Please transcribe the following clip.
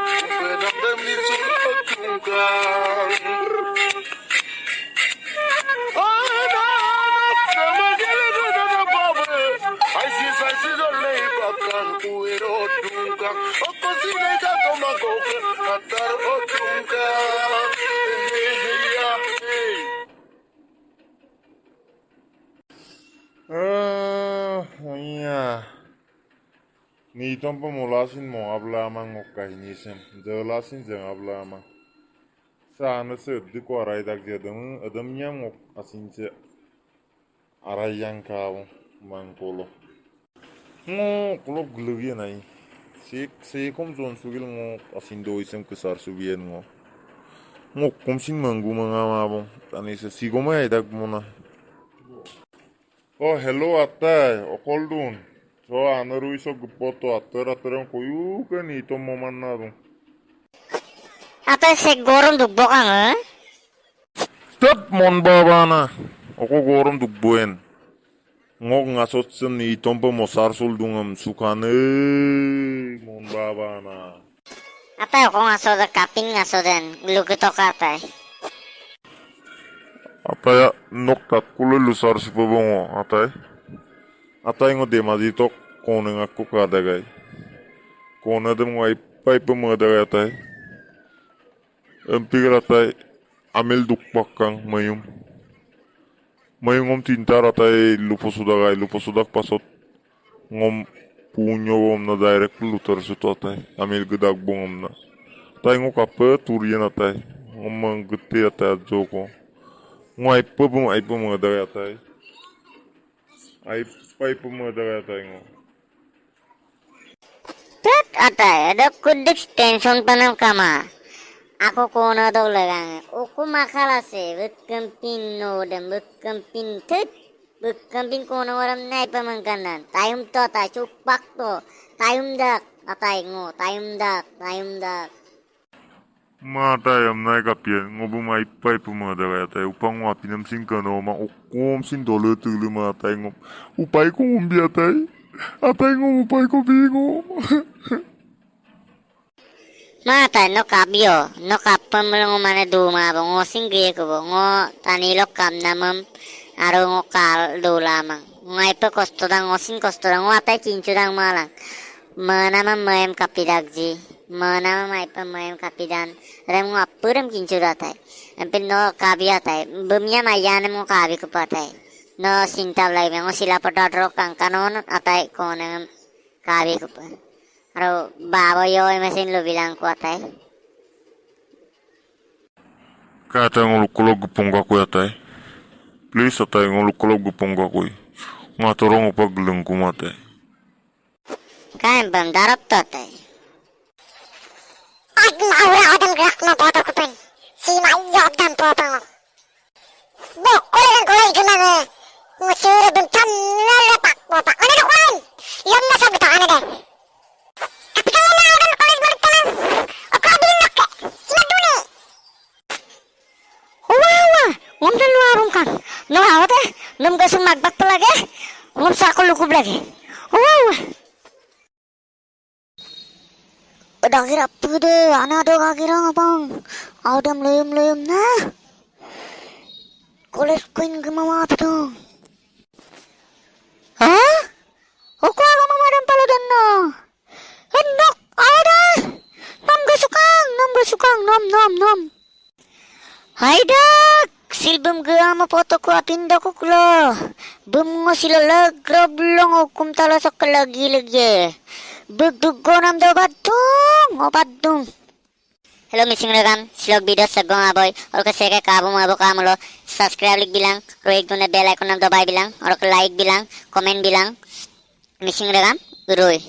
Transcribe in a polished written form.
Benam di sungkan. Sama gele do babe. I see don't lay bakan kuero tungkang. Oko sine jato magoke atar otungkang. Ya, iya. Ni tompo molasin mo ablama ngokka hinisem. Jelasin jeng ablama. Sana seddi ko aray dak adam nyam ngok asince aray yang kau mangkolo. Ngo kulo glugi nai. Si kom zon sugil ngo asindo isem kesar sugien ngo. Ngo kom sin manggu mangama bong. Tani se si goma ay dak mona. Oh hello atay okoldun. So anaru iso gupoto atara koyu kan ito momanna bong. Atau segorong dugbo kang Stop mon babana. Ako gorom dugboen. Ngok ngasot sen ni tompo mosar sul dungam sukane mon babana. Atau ako ngaso da kapin ngaso den luguto katay. Ataya nok tat kulo lusar si pabongo atay. Atay ngo demadito kone ngakku kadagay. Kone dem ngai pai pemadagay atay. Empikir atay amel dukpak kang mayum. Mayum ngom tintar atay lupo sudak pasot ngom punyo om na direct lutar suto atay amel gedag bongom na. Atay ngo kape turian atay ngom manggete atay adjoko. Ngo aipa pemadagay atay. Aipa pemadagay atay ngo. Tet atay ada kudik tension panam kama. Ako kono daw lagang. Oku makalase bekampin no dan bekampin tet. Bekampin kono waram nai pamangkanan. Tayum to tay cupak to. Tayum dak atay ngo. Tayum dak. Mata yam nai kapien ngobu mai pai pemadagay atay upang wapinam sin kano ma okom sin dole tulu mata ngom. Upai ko ngombi atay. Atay ngom upai ko bingo. Mata no kabyo, no kapam lang mana duma bo ngo singge ko bo ngo tanilo kam namam aro ngo kal do lamang. Ngai pa kosto dang ngo sin kosto dang ngo atay kinchu dang malang. Mana mayem kapidagji, mana mai pa mayem kapidan. Rem ngo apuram kinchu datay. Empin no kabi atay. Bumya mayan mo kabi ko patay. No sintab lagi ngo sila patadro kang kanon atay koneng kabi ko pa. Aro baboy mesin lo bilang kuat ay. Kata ngolok gupong kaku atay. Please atay ngolok gupong kaku. Ngatorong upag gelengku matay. Kain bam darap to tay. Ag maura adam gerak na boto ko pen. Si mayo dan popang. Bo kulay gumana. Ngusura bentam lalapak popak. Ano na kwan? Yom na sa buta ano de. Ngom dan luarong kan. No awat nom gasung magbak lagi. Ngom sakol lukub lagi. Udah kira pede, anak ada kira ngapang. Adam lem nah. Koles kuin gemawa tuh. Hah? Aku agak mamadan paladan no. Hendak ada. Nom gasukang, nom. Haydak. Silbum gama foto ko apinda ko kulo. Bum ngo sila lagra belong hukum talasak lagi. Bugdug ko nam daw badung. Hello missing rekam, slog video sa gong aboy. Or kasi kay kabo mga abo kamulo. Subscribe lig bilang, roig na bell icon nam dobay bilang. Or like bilang, comment bilang. Missing rekam, uroy.